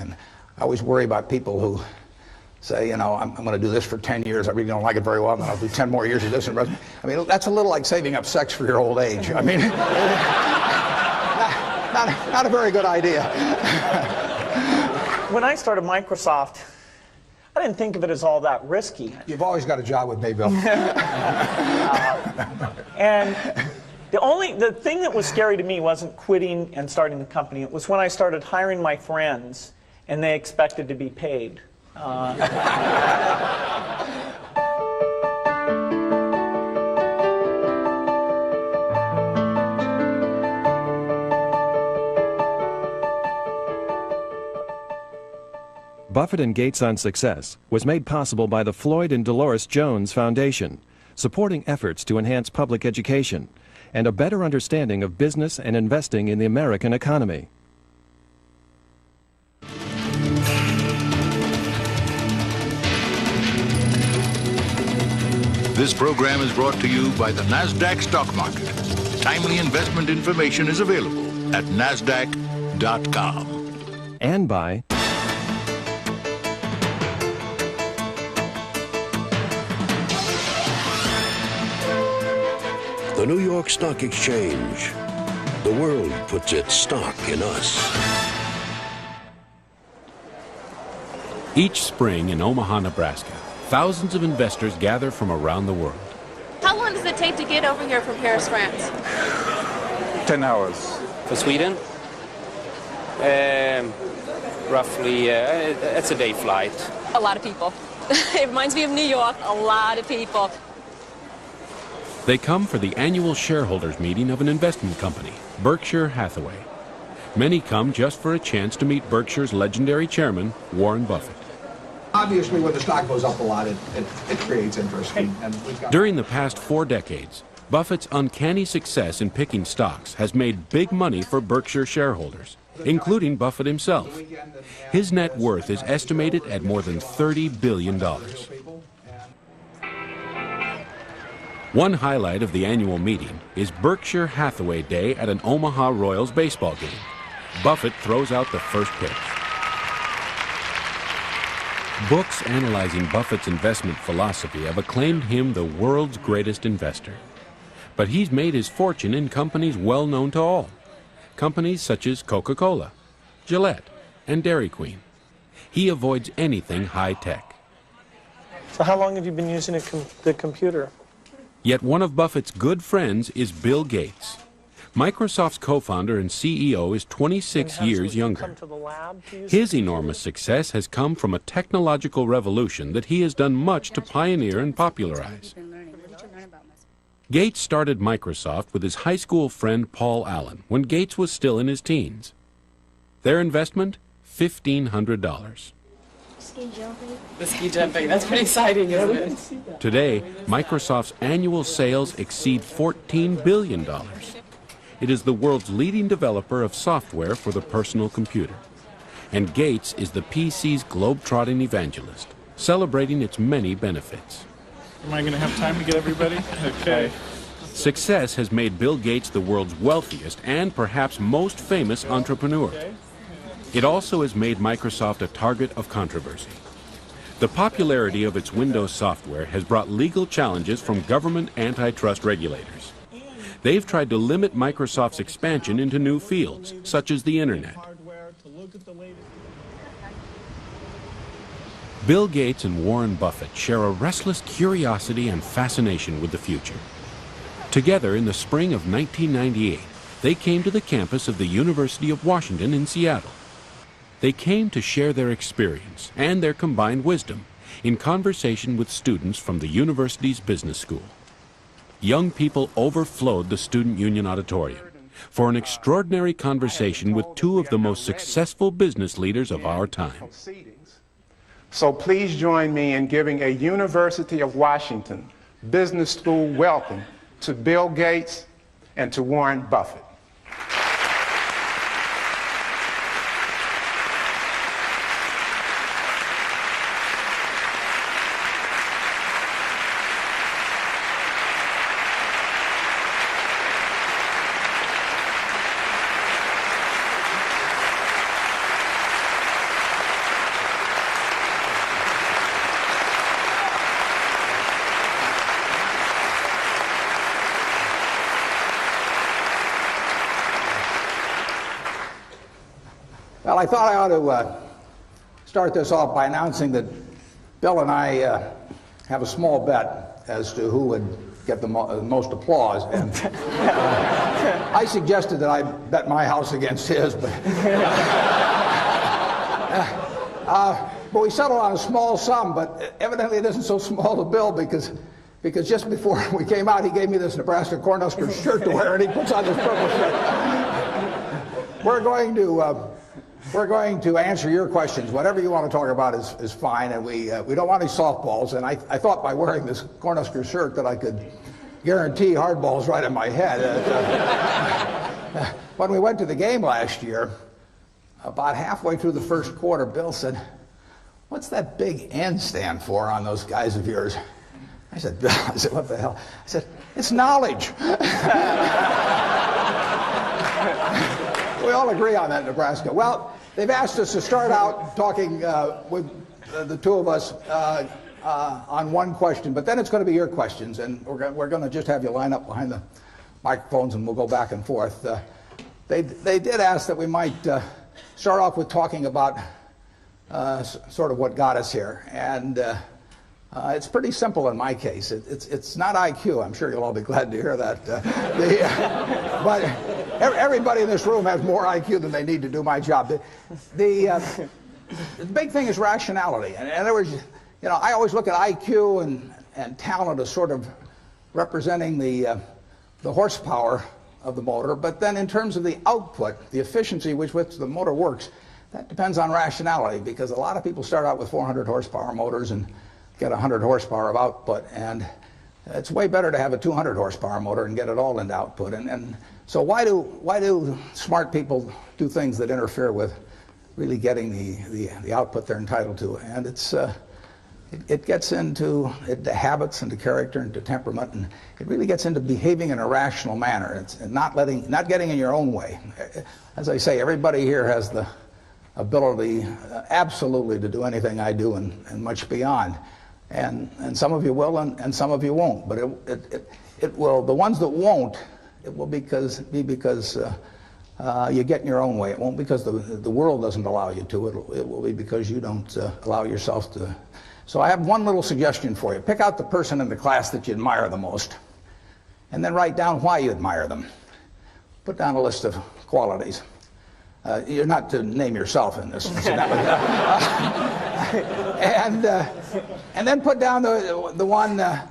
And I always worry about people who say, you know, I'm going to do this for 10 years. I really don't like it very well, and then I'll do 10 more years of this. I mean, that's a little like saving up sex for your old age. I mean, not a very good idea. When I started Microsoft, I didn't think of it as all that risky. You've always got a job with me, Bill. And the thing that was scary to me wasn't quitting and starting the company. It was when I started hiring my friends, and they expected to be paid. Buffett and Gates on Success was made possible by the Floyd and Dolores Jones Foundation, supporting efforts to enhance public education and a better understanding of business and investing in the American economy. This program is brought to you by the NASDAQ stock market. Timely investment information is available at NASDAQ.com. And by the New York Stock Exchange. The world puts its stock in us. Each spring in Omaha, Nebraska, thousands of investors gather from around the world. How long does it take to get over here from Paris, France? 10 hours. For Sweden? Roughly, it's a day flight. A lot of people. It reminds me of New York, a lot of people. They come for the annual shareholders meeting of an investment company, Berkshire Hathaway. Many come just for a chance to meet Berkshire's legendary chairman, Warren Buffett. Obviously, when the stock goes up a lot, it creates interest. During the past 4 decades, Buffett's uncanny success in picking stocks has made big money for Berkshire shareholders, including Buffett himself. His net worth is estimated at more than $30 billion. One highlight of the annual meeting is Berkshire Hathaway Day at an Omaha Royals baseball game. Buffett throws out the first pitch. Books analyzing Buffett's investment philosophy have acclaimed him the world's greatest investor. But he's made his fortune in companies well known to all. Companies such as Coca-Cola, Gillette, and Dairy Queen. He avoids anything high-tech. So how long have you been using the computer? Yet one of Buffett's good friends is Bill Gates. Microsoft's co-founder and CEO is 26 years younger. His enormous success has come from a technological revolution that he has done much to pioneer and popularize. Gates started Microsoft with his high school friend Paul Allen when Gates was still in his teens. Their investment, $1,500. Ski jumping. The ski jumping, that's pretty exciting, isn't it? Today, Microsoft's annual sales exceed $14 billion. It is the world's leading developer of software for the personal computer. And Gates is the PC's globe-trotting evangelist, celebrating its many benefits. Am I going to have time to get everybody? Okay. Success has made Bill Gates the world's wealthiest and perhaps most famous entrepreneur. It also has made Microsoft a target of controversy. The popularity of its Windows software has brought legal challenges from government antitrust regulators. They've tried to limit Microsoft's expansion into new fields, such as the Internet. Bill Gates and Warren Buffett share a restless curiosity and fascination with the future. Together in the spring of 1998, they came to the campus of the University of Washington in Seattle. They came to share their experience and their combined wisdom in conversation with students from the university's business school. Young people overflowed the Student Union Auditorium for an extraordinary conversation with two of the most successful business leaders of our time. So please join me in giving a University of Washington Business School welcome to Bill Gates and to Warren Buffett. Well, I thought I ought to start this off by announcing that Bill and I have a small bet as to who would get the most applause. And I suggested that I bet my house against his, but we settled on a small sum, but evidently it isn't so small to Bill because just before we came out, he gave me this Nebraska Cornhusker shirt to wear, and he puts on this purple shirt. We're going to answer your questions. Whatever you want to talk about is fine, and we don't want any softballs. And I thought by wearing this Cornhusker shirt that I could guarantee hardballs right in my head. When we went to the game last year, about halfway through the first quarter, Bill said, "What's that big N stand for on those guys of yours?" I said, "Bill," I said, "what the hell?" I said, "It's knowledge." We all agree on that in Nebraska. Well, they've asked us to start out talking with the two of us on one question, but then it's going to be your questions, and we're going to just have you line up behind the microphones, and we'll go back and forth. They did ask that we might start off with talking about sort of what got us here, and it's pretty simple in my case. It's not IQ. I'm sure you'll all be glad to hear that. But everybody in this room has more IQ than they need to do my job. The big thing is rationality. And in other words, you know, I always look at IQ and talent as sort of representing the horsepower of the motor. But then in terms of the output, the efficiency with which the motor works, that depends on rationality, because a lot of people start out with 400 horsepower motors and get 100 horsepower of output, and it's way better to have a 200 horsepower motor and get it all into output. And so why do smart people do things that interfere with really getting the output they're entitled to? And it gets into habits, into character, into temperament, and it really gets into behaving in a rational manner. It's not getting in your own way. As I say, everybody here has the ability absolutely to do anything I do and much beyond. And some of you will, and some of you won't. But it will. The ones that won't, it will be because you get in your own way. It won't because the world doesn't allow you to. It will be because you don't allow yourself to. So I have one little suggestion for you. Pick out the person in the class that you admire the most, and then write down why you admire them. Put down a list of qualities. You're not to name yourself in this. And then put down the one that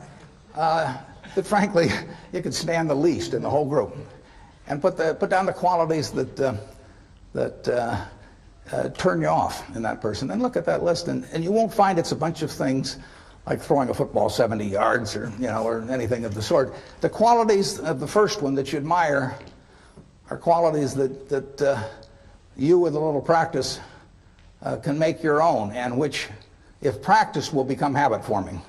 frankly you could stand the least in the whole group, and put down the qualities that turn you off in that person. And look at that list, and you won't find it's a bunch of things like throwing a football 70 yards or anything of the sort. The qualities of the first one that you admire are qualities that you, with a little practice, can make your own, and which, if practiced, will become habit forming.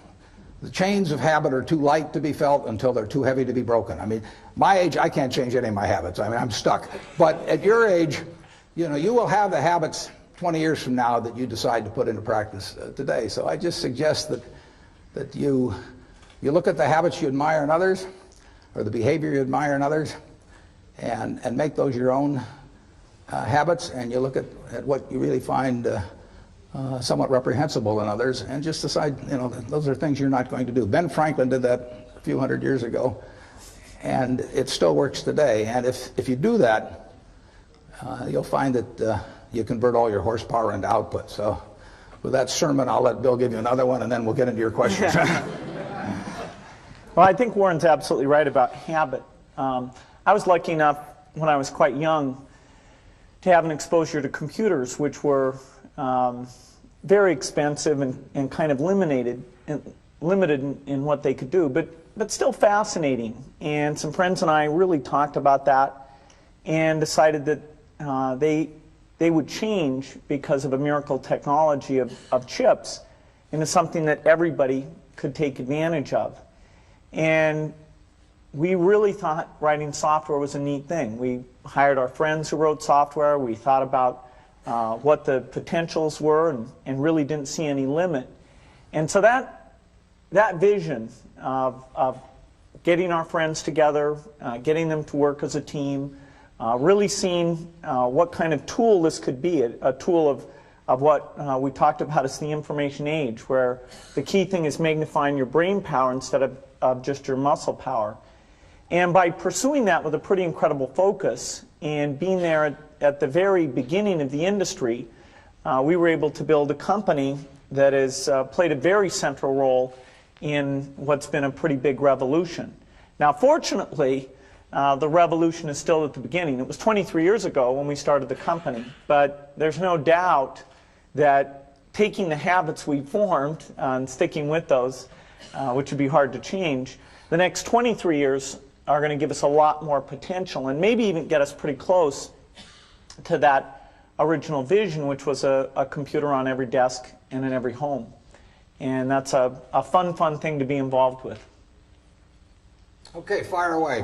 The chains of habit are too light to be felt until they're too heavy to be broken. I mean, my age, I can't change any of my habits. I mean, I'm stuck. But at your age, you will have the habits 20 years from now that you decide to put into practice today. So I just suggest that you look at the habits you admire in others, or the behavior you admire in others, and make those your own habits, and you look at what you really find somewhat reprehensible in others, and just decide, those are things you're not going to do. Ben Franklin did that a few hundred years ago, and it still works today. And if you do that, you'll find that you convert all your horsepower into output. So with that sermon, I'll let Bill give you another one, and then we'll get into your questions. Well, I think Warren's absolutely right about habit. I was lucky enough when I was quite young to have an exposure to computers, which were very expensive and kind of limited in what they could do, but still fascinating. And some friends and I really talked about that and decided that they would change because of a miracle technology of chips into something that everybody could take advantage of. And we really thought writing software was a neat thing. We hired our friends who wrote software. We thought about what the potentials were and really didn't see any limit. And so that vision of getting our friends together, getting them to work as a team, really seeing what kind of tool this could be, a tool of what we talked about as the information age, where the key thing is magnifying your brain power instead of just your muscle power. And by pursuing that with a pretty incredible focus and being there at the very beginning of the industry, we were able to build a company that has played a very central role in what's been a pretty big revolution. Now, fortunately, the revolution is still at the beginning. It was 23 years ago when we started the company, but there's no doubt that taking the habits we formed and sticking with those, which would be hard to change, the next 23 years are going to give us a lot more potential and maybe even get us pretty close to that original vision, which was a computer on every desk and in every home. And that's a fun thing to be involved with. Okay, fire away.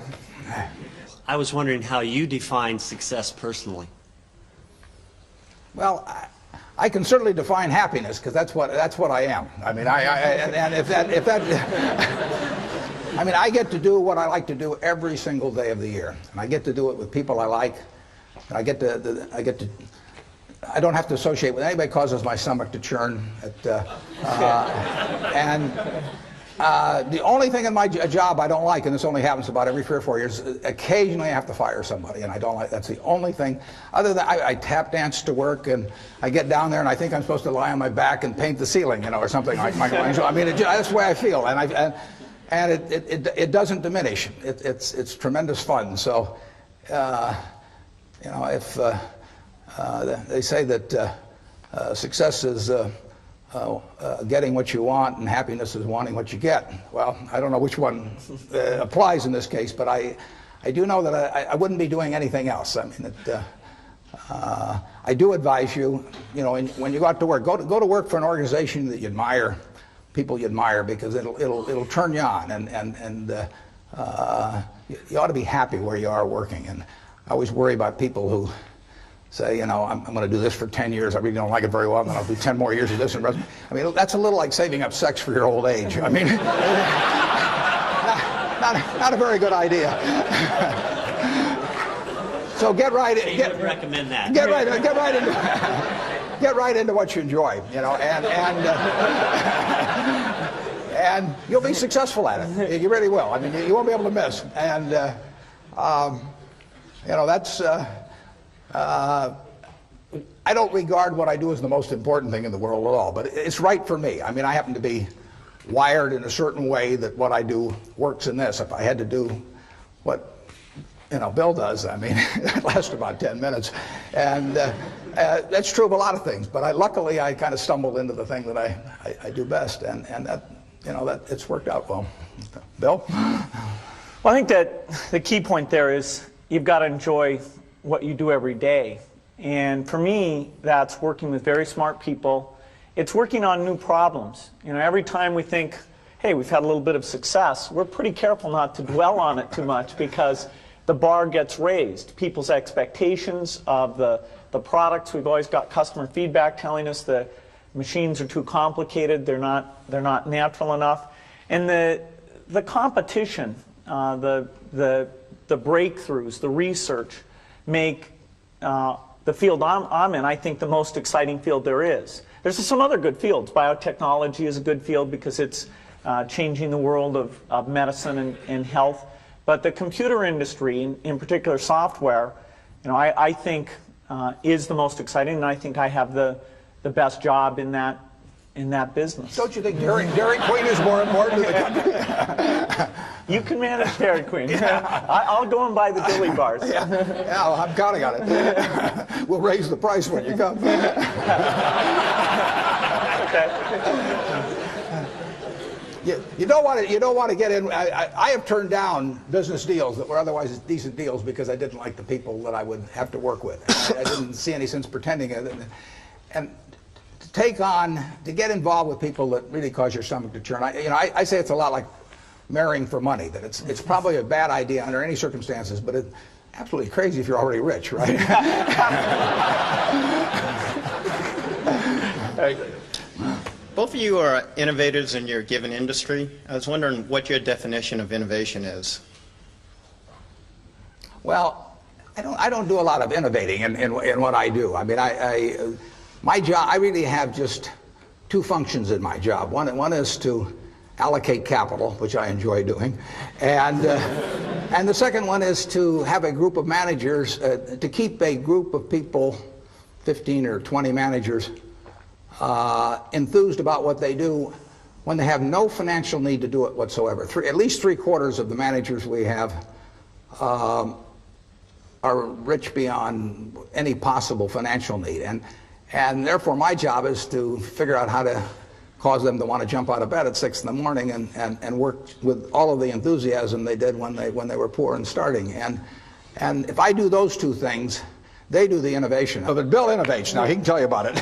I was wondering how you define success personally. Well, I can certainly define happiness, because that's what I am. I mean, I mean, I get to do what I like to do every single day of the year, and I get to do it with people I like. And I don't have to associate with anybody. Causes my stomach to churn. The only thing in my job I don't like, and this only happens about every 3 or 4 years, occasionally I have to fire somebody, and I don't like. That's the only thing. Other than I tap dance to work, and I get down there, and I think I'm supposed to lie on my back and paint the ceiling, or something like Michelangelo. I mean, that's the way I feel, and it doesn't diminish. It's tremendous fun. So, if they say that success is getting what you want and happiness is wanting what you get. Well, I don't know which one applies in this case, but I do know that I wouldn't be doing anything else. I mean, I do advise you, when you go out to work, go to work for an organization that you admire, people you admire, because it'll turn you on, and you ought to be happy where you are working. And I always worry about people who say, I'm going to do this for 10 years. I really don't like it very well, and then I'll do 10 more years of this. I mean, that's a little like saving up sex for your old age. I mean, not a very good idea. So get right in. You would recommend that. Get right into what you enjoy, and you'll be successful at it. You really will. I mean, you won't be able to miss. And that's. I don't regard what I do as the most important thing in the world at all, but it's right for me. I mean, I happen to be wired in a certain way that what I do works in this. If I had to do what Bill does, I mean, it lasts about 10 minutes, and that's true of a lot of things. But luckily, I kind of stumbled into the thing that I do best, and that it's worked out well. Bill? Well, I think that the key point there is you've got to enjoy what you do every day. And for me, that's working with very smart people. It's working on new problems. Every time we think, hey, we've had a little bit of success, we're pretty careful not to dwell on it too much, because the bar gets raised. People's expectations of the products, we've always got customer feedback telling us the machines are too complicated, they're not natural enough. And the competition, the breakthroughs, the research, make the field I'm in, I think, the most exciting field there is. There's some other good fields. Biotechnology is a good field because it's changing the world of medicine and health. But the computer industry, in particular software, I think is the most exciting, and I think I have the best job in that business. Don't you think Dairy Queen is more important to the country? You can manage Dairy Queen. Yeah. I'll go and buy the dilly bars. Yeah, well, I'm counting on it. We'll raise the price when you come. Okay. You don't want to get in. I have turned down business deals that were otherwise decent deals because I didn't like the people that I would have to work with. I didn't see any sense pretending it. And to get involved with people that really cause your stomach to churn. I say it's a lot like marrying for money. That it's probably a bad idea under any circumstances, but it's absolutely crazy if you're already rich, right? Both of you are innovators in your given industry. I was wondering what your definition of innovation is. Well, I don't do a lot of innovating in what I do. I mean, my job, I really have just two functions in my job. One is to allocate capital, which I enjoy doing, and the second one is to have a group of managers, to keep a group of people, 15 or 20 managers, enthused about what they do when they have no financial need to do it whatsoever. At least 3/4 of the managers we have are rich beyond any possible financial need, and therefore my job is to figure out how to cause them to want to jump out of bed at 6 in the morning and work with all of the enthusiasm they did when they were poor and starting. And if I do those two things, they do the innovation. But Bill innovates. Now he can tell you about it.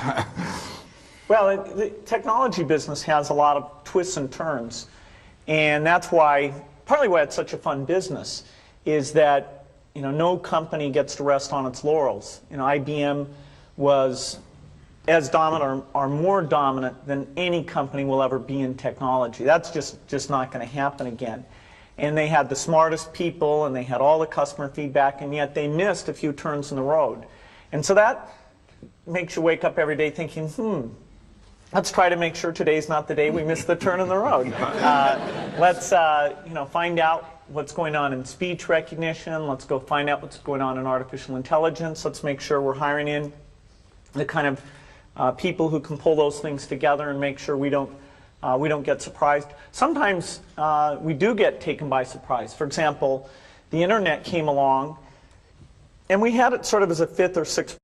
Well, the technology business has a lot of twists and turns, and that's why, partly why it's such a fun business, is that no company gets to rest on its laurels. IBM was as dominant or more dominant than any company will ever be in technology. That's just not going to happen again. And they had the smartest people, and they had all the customer feedback, and yet they missed a few turns in the road. And so that makes you wake up every day thinking, let's try to make sure today's not the day we miss the turn in the road. Let's find out what's going on in speech recognition. Let's go find out what's going on in artificial intelligence. Let's make sure we're hiring in the kind of people who can pull those things together and make sure we don't get surprised. Sometimes we do get taken by surprise. For example, the internet came along, and we had it sort of as a 5th or 6th.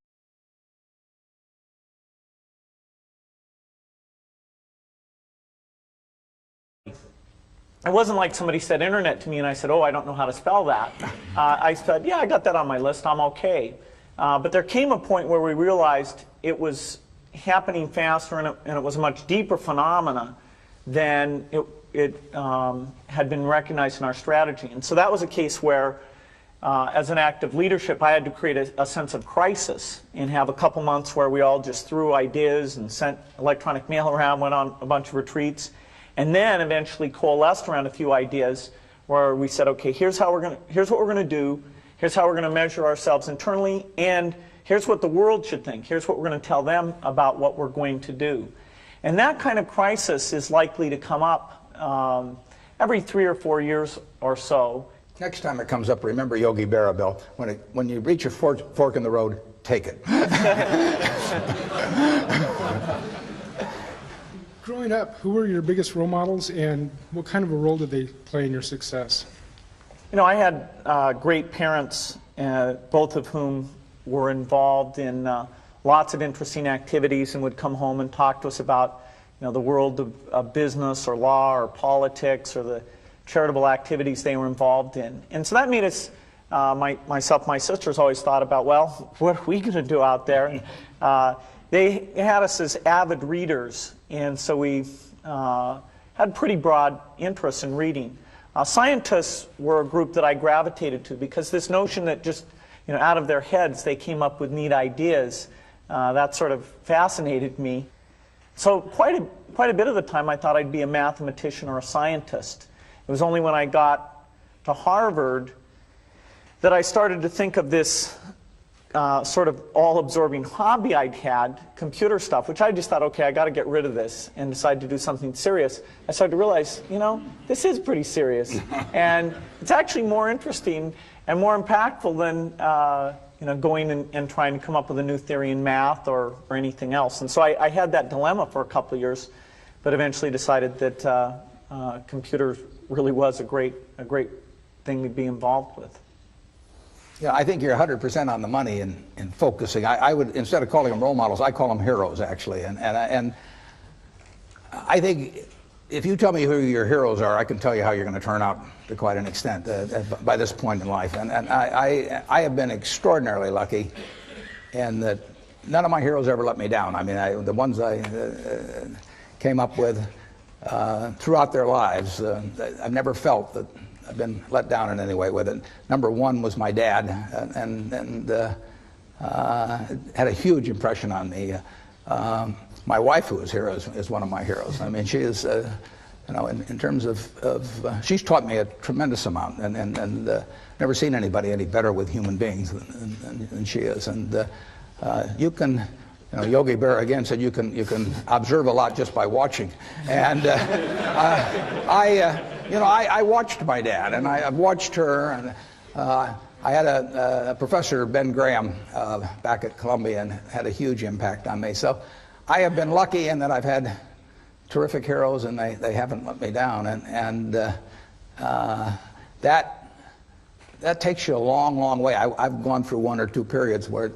It wasn't like somebody said internet to me and I said, oh, I don't know how to spell that. I said, yeah, I got that on my list, I'm okay. But there came a point where we realized it was happening faster, and it was a much deeper phenomena than it had been recognized in our strategy. And so that was a case where, as an act of leadership, I had to create a sense of crisis and have a couple months where we all just threw ideas and sent electronic mail around, went on a bunch of retreats, and then eventually coalesced around a few ideas where we said, okay, here's what we're going to do, here's how we're going to measure ourselves internally, and here's what the world should think, here's what we're going to tell them about what we're going to do. And that kind of crisis is likely to come up every 3 or 4 years or so. Next time it comes up, remember Yogi Berra, Bill. When you reach a fork in the road, take it. Growing up, who were your biggest role models, and what kind of a role did they play in your success? I had great parents, both of whom were involved in lots of interesting activities and would come home and talk to us about the world of business or law or politics or the charitable activities they were involved in. And so that made us, myself, my sisters always thought about, well, what are we going to do out there? And, they had us as avid readers, and so we had pretty broad interests in reading. Scientists were a group that I gravitated to because this notion that just out of their heads they came up with neat ideas, that sort of fascinated me. So quite a bit of the time I thought I'd be a mathematician or a scientist. It was only when I got to Harvard that I started to think of this sort of all-absorbing hobby I'd had, computer stuff, which I just thought, okay, I got to get rid of this, and decided to do something serious. I started to realize, this is pretty serious, and it's actually more interesting and more impactful than going and trying to come up with a new theory in math or anything else. And so I had that dilemma for a couple of years, but eventually decided that computers really was a great thing to be involved with. Yeah, I think you're 100% on the money in focusing. I would, instead of calling them role models, I call them heroes, actually. And I think if you tell me who your heroes are, I can tell you how you're going to turn out to quite an extent by this point in life. And I have been extraordinarily lucky in that none of my heroes ever let me down. I mean, the ones I came up with throughout their lives, I've never felt that I've been let down in any way with it. Number one was my dad, and had a huge impression on me. My wife, who is here, is one of my heroes. I mean, she is you know, in terms of she's taught me a tremendous amount, and never seen anybody any better with human beings than she is. And you can, you know, Yogi Berra again said you can observe a lot just by watching. And I watched my dad, and I've watched her, and I had a professor, Ben Graham, back at Columbia, and had a huge impact on me. So I have been lucky in that I've had terrific heroes, and they haven't let me down. And that takes you a long, long way. I've gone through one or two periods where